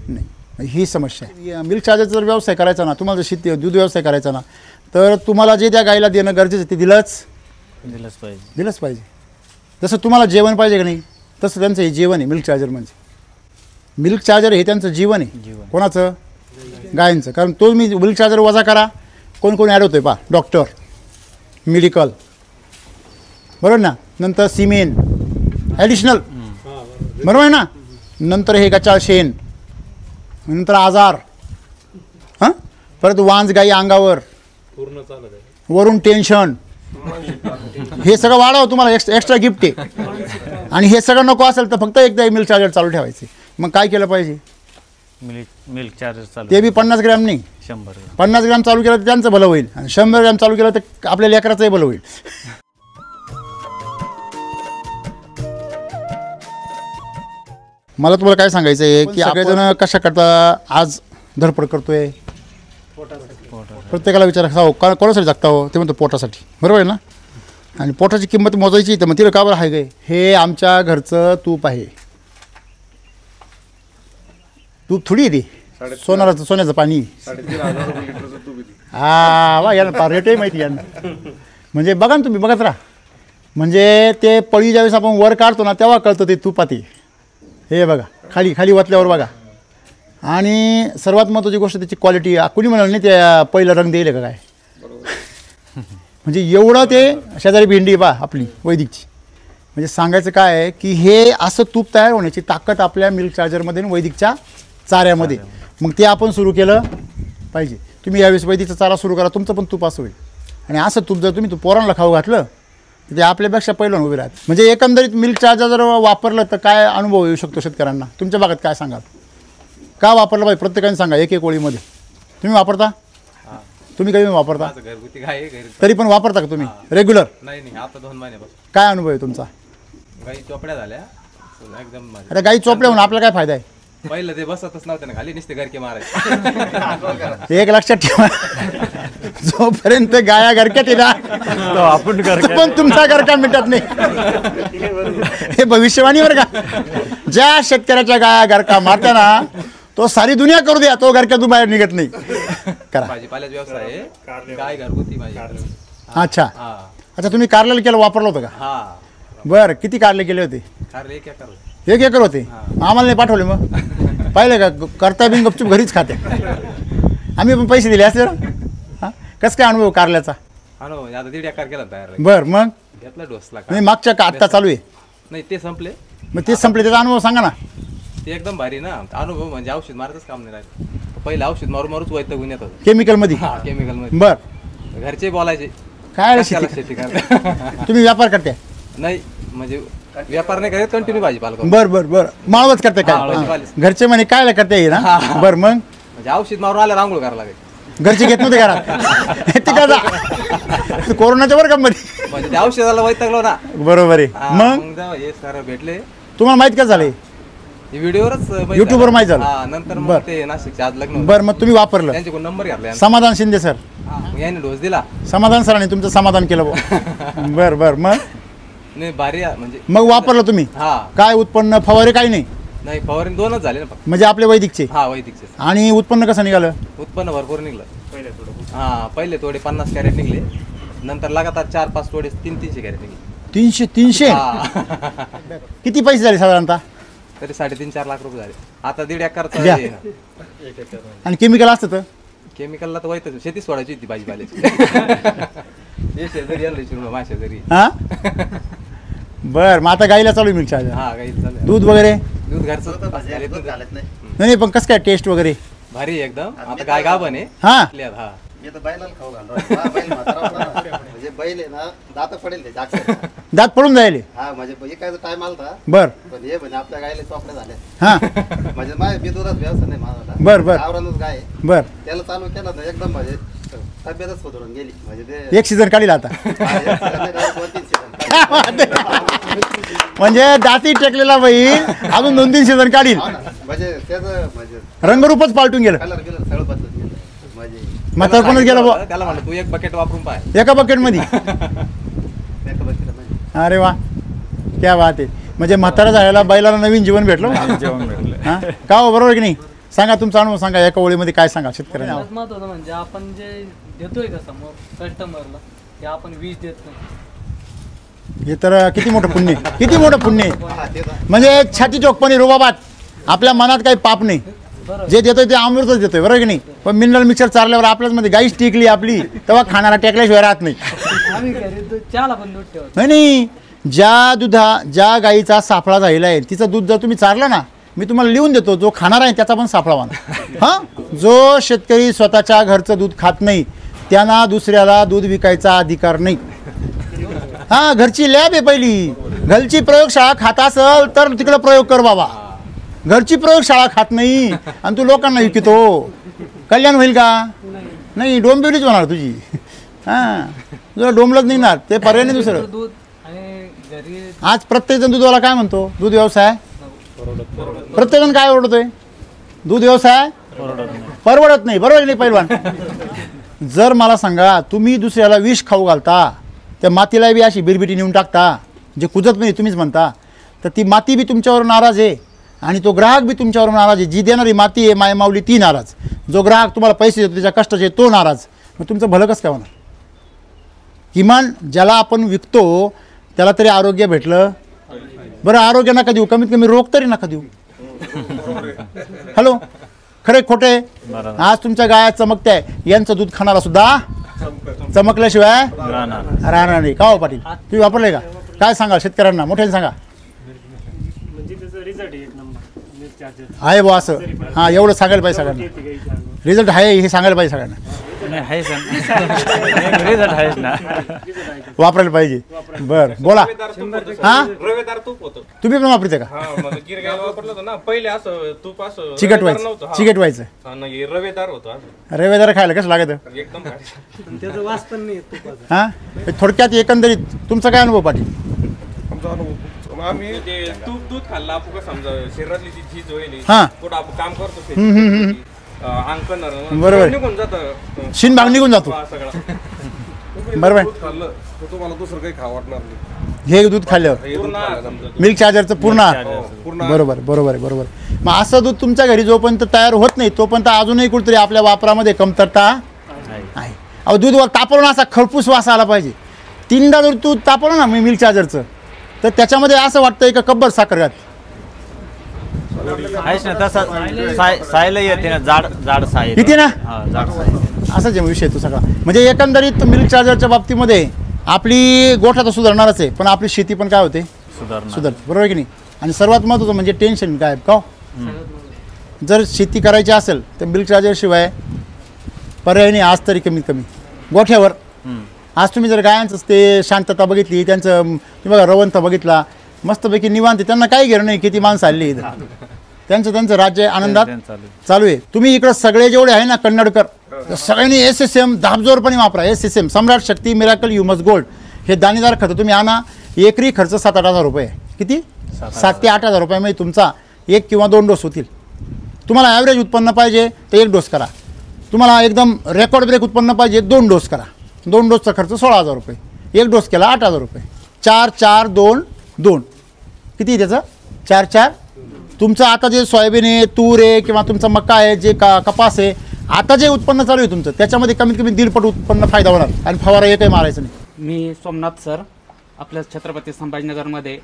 नाही. ही समस्या आहे. मिल्क चार्जरचा जर व्यवसाय करायचा ना, तुम्हाला जर शेती दूध व्यवसाय करायचा ना तर तुम्हाला जे त्या गाईला देणं गरजेचं ते दिलंच पाहिजे. जसं तुम्हाला जेवण पाहिजे की नाही तसं त्यांचं हे जेवण आहे. मिल्क चार्जर म्हणजे मिल्क चार्जर हे त्यांचं जीवन आहे. कोणाचं, गायींचं. कारण तो मी मिल्क चार्जर वजा करा, कोण कोण ॲड होतो आहे पहा, डॉक्टर, मेडिकल, बरोबर ना, नंतर सिमेंट ॲडिशनल, बरोबर आहे ना, नंतर हे गचाळ शेण, नंतर आजार, हां, परत वांज गाई अंगावर, वरून टेन्शन, हे सगळं वाढव तुम्हाला एक्स्ट्रा गिफ्ट आहे. आणि हे सगळं नको असेल तर फक्त एकदा मिल्क चार्जर चालू ठेवायचे. मग काय केलं पाहिजे, मिल्क चार्जर चालू, ते बी 50 ग्रॅम नाही 50 ग्रॅम चालू केलं तर त्यांचं भलं होईल, आणि 100 ग्रॅम चालू केलं तर आपल्या लेकराचंही भलं होईल. मला तुम्हाला काय सांगायचं आहे की सगळेजण कशा करता आज धडपड करतोय, प्रत्येकाला विचारा हो का कोणासाठी जगता हो, ते म्हणतो पोटासाठी, बरोबर आहे ना. आणि पोटाची किंमत मोजायची तर मग तिला का बरं आहे गे, हे आमच्या घरचं तूप आहे. तूप थोडी आहे ते सोन्याचं पाणी. 3,500 लिटरचं तूप येते. वा यांना रेटही माहिती यांना. म्हणजे बघा ना तुम्ही बघत राहा. म्हणजे ते पळी ज्यावेळेस आपण वर काढतो ना तेव्हा कळतं ते तुपात आहे. हे बघा खाली वाचल्यावर बघा. आणि सर्वात महत्त्वाची गोष्ट त्याची क्वालिटी. कुणी म्हणाल नाही त्या पहिलं रंग देईल का काय. म्हणजे एवढं ते शेजारी भेंडी बा आपली वैदिकची. म्हणजे सांगायचं काय आहे की हे असं तूप तयार होण्याची ताकद आपल्या मिल्क चार्जरमध्ये आणि वैदिकच्या चाऱ्यामध्ये. मग ते आपण सुरू केलं पाहिजे. तुम्ही यावेळेस वैदिकचा चारा सुरू करा, तुमचं पण तूप असं होईल. आणि असं तूप जर तुम्ही पोरांना खाऊ घातलं तर ते आपल्यापेक्षा पहिलं उभे राहत. म्हणजे एकंदरीत मिल्क चार्जर जर वापरलं तर काय अनुभव येऊ शकतो शेतकऱ्यांना, तुमच्या भागात काय सांगाल, का वापरलं पाहिजे प्रत्येकाने सांगा एक ओळीमध्ये. तुम्ही वापरता, तुम्ही कधी वापरता, घरगुती गाय घरी तरी पण वापरता का तुम्ही रेग्युलर. नाही आता 2 महिन्यापासून काय अनुभव आहे तुमचा. गाई चोपड्या झाल्या एकदम. आता गाई चोपल्या म्हणून आपल्याला काय फायदा आहे. पहिलं ते बसतच नव्हते ना खाली, नुसते गरके मारायचे. एक लक्षात ठेवा, जोपर्यंत गाया घरक्यात येणार आपण पण तुमचा घरका मिटत नाही. हे भविष्यवाणीवर का, ज्या शेतकऱ्याच्या गाया घरका मारताना तो सारी दुनिया करू द्या, तो घरक्यातून बाहेर निघत नाही. करा. भाजीपाल्याचा व्यवसाय आहे, गाय घरगुती माझी. अच्छा हा अच्छा, तुम्ही कारल्याला केलं वापरलं होतं का? हा बरं, किती कारले केले होते? कारले 1 एकर. 1 एकर होते. आम्हाला नाही पाठवले मग? पाहिलं का, करता बिन गपचूप घरीच खाते. आम्ही पण पैसे दिले असते ना. हां, कसं काय अनुभव कारल्याचा? आता 1.5 एकर केला तयार. बरं, मग घेतला डोसला नाही मागच्या का आत्ता चालू आहे? नाही ते संपले. मग तेच संपले, त्याचा अनुभव सांगा ना. ते एकदम भारी ना अनुभव, म्हणजे औषध मारतच काम नाही राहिलं. पहिलं औषध मारूच वैतागून येत होतं केमिकलमध्ये. हा केमिकल मध्ये. बरं, घरचे बोलायचे काय कशाला शेती करता. तुम्ही व्यापार करते? नाही म्हणजे व्यापार नाही करत, कंटिन्यू भाजीपाला करतो. बरं बरं बरं, माळवच करते हा, काय? भाजीपाला. घरचे म्हणे काय करते ना. बरं, मग म्हणजे औषध मारून आल्यावर आंघोळ करायला लागेल. घरचे घेत नव्हते घरात? ते का जा कोरोनाच्या वर्गामध्ये म्हणजे त्या औषधाला वैतागलो ना. बरोबर आहे. हा, मग जेव्हा हे सर भेटले तुम्हाला माहित का झालंय? व्हिडिओवरच YouTube वर माहित झालं. हा, नंतर मग बरं. ते नाशिकचे आज लग्न होतं. बरं, मग तुम्ही वापरलं. त्यांच्याकडून नंबर घेतला समाधान शिंदे सर, याने डोस दिला. समाधान सरांनी तुमचं समाधान केलं बुवा. बरं बरं, मग नाही भारी आहे, म्हणजे मग वापरलं तुम्ही? हा काय उत्पन्न फवारे काही नाही? नाही फवारणी 2च झाले ना फक्त. म्हणजे आपले वैदिकचे. हा वैदिकचे. आणि उत्पन्न कसं निघालं? उत्पन्न भरपूर निघलं. हा पहिले तोडे 50 कॅरेट निघले, नंतर लगातार 4-5 तोडे 300-300 कॅरेट निघले. 300 हा. किती पैसे झाले साधारणतः? तरी 3.5-4 लाख रुपये झाले. आता 1.5 द्या. एकरचा आणि केमिकल असतं तर? केमिकलला तर वाईट शेती सोडायची होती भाजीपाल्याची. हे शेजारी आलं शिरूर, माझ्या शेजारी. हां, बरं. मग आता गाईला चालू मिळच्या हा काही चालू दूध वगैरे? दूध घरचं दूध घालत नाही. नाही पण कसं काय टेस्ट वगैरे? भारी आहे एकदम. आता गाय गाभण आहे. हां, हा मी तर बैलाला खाऊ घालतो. हा, बैल म्हातारा होता ना. म्हणजे बैल आहे ना, दात पडेल ते जागच्या. दात पडून जायले? हा म्हणजे एकाचा टाइम आलता, बर पण हे म्हणजे आपल्या गायला चोपड्या झाल्या. हां, म्हणजे माझ्या मी दुधात व्यवस्था नाही माझा. बर, बर. आवरणच गाय आहे. बर. त्याला चालू केलं ना एकदम म्हणजे तब्येतच सुधारून गेली. म्हणजे ते एक सीझन काढील आता. हा, एक season नाही, direct 2-3 season. म्हणजे दाती टेकलेला बैल अजून 2-3 सीझन काढील. हो ना. म्हणजे त्याचं म्हणजे रंगरूपच पालटून गेलं. कलर बिलर सगळं बदलत गेलं. म्हणजे म्हातार कोणच गेलं बुवा त्याला म्हणलं तू 1 बकेट वापरून पाय. एका बकेट मध्ये? एका बकेटला नाही. अरे वा, क्या बात आहे. म्हणजे म्हातारा झालेला बैलाला नवीन जीवन भेटलं. जेवण भेटलं. हां, का हो, बरोबर की नाही? सांगा तुमचा अनुभव सांगा, एका ओळीमध्ये काय सांगा शेतकऱ्यांना. सगळ्यात महत्त्वाचं म्हणजे आपण जे देतोय का समोर कस्टमरला, ते आपण वीज देत नाही. हे तर किती मोठं पुण्य आहे. किती मोठं पुण्य आहे. हा, ते तर. म्हणजे छाती चोकपणे रुबाबात आपल्या मनात काही पाप नाही. जे देतोय ते अमृतच देतोय, बरोबर की नाही? पण मिनरल मिक्सर चालल्यावर आपल्याच मध्ये गाईच टिकली आपली, तेव्हा खाणारा टेकल्याशिवाय राहत नाही. आम्ही घरी चहाला पण दूध ठेवतो. नाही, ज्या गाईचा साफळा झालेला आहे तिचं दूध जर तुम्ही चारलं ना, मी तुम्हाला लिहून देतो, जो खाणार आहे त्याचा पण साफळा वाना. हां, जो शेतकरी स्वतःच्या घरचं दूध खात नाही त्यांना दुसऱ्याला दूध विकायचा अधिकार नाही. हां, घरची लॅब आहे पहिली. घरची प्रयोगशाळा खात असेल तर तिकडे प्रयोग कर बाबा. घरची प्रयोगशाळा खात नाही आणि तू लोकांना विकतो, कल्याण होईल का? नाही, डोंबिवलीच होणार तुझी. हां, तुला डोंबलच निघणार, ते पर्याय नाही दुसरं. दूध आणि घरी आज प्रत्येकजण दूधवाला काय म्हणतो? दूध व्यवसाय. प्रत्येकजण काय ओरडतोय? दूध व्यवसाय परवडत नाही. बरोबर नाही पहिलवान? जर मला सांगा, तुम्ही दुसऱ्याला विष खाऊ घालता, त्या मातीला बी अशी बिरबिटी नेऊन टाकता, जे कुजत नाही तुम्हीच म्हणता, तर ती माती बी तुमच्यावर नाराज आहे आणि तो ग्राहक बी तुमच्यावर नाराज आहे. जी देणारी माती आहे मायमाऊली ती नाराज, जो ग्राहक तुम्हाला पैसे देतो त्याच्या कष्टाचे तो नाराज. मग तुमचं भलं कसं काय होणार? किमान ज्याला आपण विकतो त्याला तरी आरोग्य भेटलं. बरं, आरोग्य नका देऊ, कमीत कमी रोग तरी नका देऊ. हॅलो, खरे खोटे? आज तुमच्या गाया चमकत्या, यांचं दूध खाणारा सुद्धा चमकल्याशिवाय राहणार नाही. का हो पाटील, तुम्ही वापरले का? काय सांगा शेतकऱ्यांना, मोठ्याने सांगा. आहे बुवा असं? हां, एवढं सांगायला पाहिजे सगळ्यांना. रिझल्ट आहे हे सांगायला पाहिजे सगळ्यांना. आहे सर, रिझल्ट आहेच ना. वापरायला पाहिजे. बरं, बोला. हां, रवेदार तूप होतं. तुम्ही पण वापरते का? हा मग गिर गाय वापरलं होतं ना पहिले, असं तूप असं चिकट रवेदार व्हायचं, नव्हतं. हा. चिकट व्हायचं. हा, नाही रवेदार होतं असं. रवेदार खायला कसं लागत? एकदम भारी. त्याचा वास पण नाही येत तुपाचा. हां, थोडक्यात एकंदरीत तुमचा काय अनुभव पाटील? आमचा अनुभव आम्ही ते तूप दूध खाल्लं आपण का समजा शरीरातली जी झीज होईल, हा. कुठं आपण काम करतो शेतीत, अंग बरोबर. निघून जातं, शिनभाग निघून जातो. हा, सगळा बरोबर. दूध खाल्लं तर तुम्हाला दुसरं काही खावं वाटणार नाही. हे दूध खाल्ल्यावर हे दूध पूर्ण खाल्ल्यानंतर. मिल्क चार्जरचं पूर्ण. हो, पूर्ण बरोबर बरोबर आहे, बरोबर. मग असं दूध तुमच्या घरी जोपर्यंत तयार होत नाही तोपर्यंत अजूनही कुठेतरी आपल्या वापरामध्ये कमतरता आहे. अहो दूध तापवलं ना असा खरपूस वास आला पाहिजे. 3दा जर दूध तापवलं ना मी मिल्क चार्जरचं तर त्याच्यामध्ये असं वाटतं का कब्बर साखर घात. आहेच ना तसं सायला येते ना जाड साय किती ना हा जाड साय असाच आहे विषय तो सगळा. म्हणजे एकंदरीत मिल्क चार्जरच्या बाबतीमध्ये आपली गोठा तर सुधारणारच आहे पण आपली शेती पण काय होते सुधारते बरोबर आहे की नाही. आणि सर्वात महत्त्वाचं म्हणजे टेन्शन काय का जर शेती करायची असेल तर मिल्क चार्जरशिवाय पर्याय नाही. आज तरी कमीत कमी गोठ्यावर आज तुम्ही जर गायांचं ते शांतता बघितली त्यांचं तुम्ही बघा रवंथ बघितला मस्तपैकी निवांत त्यांना काही घेणं नाही किती माणसं आली इथं त्यांचं राज्य आनंदात चालू आहे. तुम्ही इकडं सगळे जेवढे आहे ना कन्नडकर सगळ्यांनी SSM दाबजोरपणे वापरा. SSM सम्राट शक्ती मिराकल ह्युमस गोल्ड हे दाणेदार खतं तुम्ही आणा. एकरी खर्च 7-8 हजार रुपये किती 7 ते 8 हजार रुपयामध्ये तुमचा 1 किंवा 2 डोस होतील. तुम्हाला ॲव्हरेज उत्पन्न पाहिजे तर 1 डोस करा. तुम्हाला एकदम रेकॉर्ड ब्रेक उत्पन्न पाहिजे 2 डोस करा. 2 डोसचा खर्च 16 हजार रुपये. 1 डोस केला 8 हजार रुपये. 4-4-2-2 किती त्याचं 4-4. तुमचं आता जे सोयाबीन आहे तूर आहे किंवा तुमचा मका आहे जे कपास आहे आता जे उत्पन्न चालू आहे तुमचं त्याच्यामध्ये कमीत कमी 1.5 पट उत्पन्न फायदा होणार आणि फवारा एकही मारायचं नाही. मी सोमनाथ सर आपल्या छत्रपती संभाजीनगरमध्ये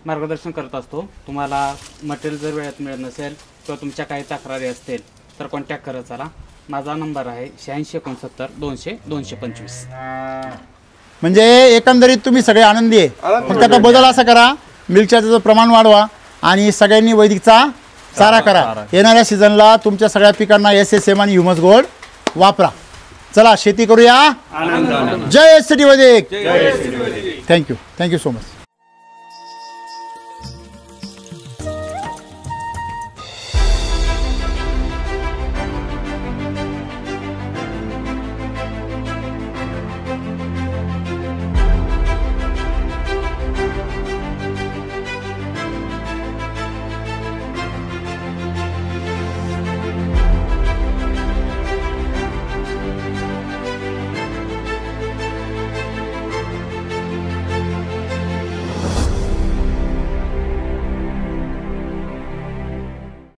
मार्गदर्शन करत असतो. तुम्हाला मटेरियल जर वेळेत मिळत नसेल किंवा तुमच्या काही तक्रारी असतील तर कॉन्टॅक्ट करत चला. माझा नंबर आहे 8669 म्हणजे एकंदरीत तुम्ही सगळे आनंदी आहे. फक्त आता बदल असा करा मिल्क चार्जरचं प्रमाण वाढवा आणि सगळ्यांनी वैदिकचा चारा करा. येणाऱ्या सीझनला तुमच्या सगळ्या पिकांना SSM आणि ह्युमस गोल्ड वापरा. चला शेती करूया. जय SCT वैदिक. Thank you so much.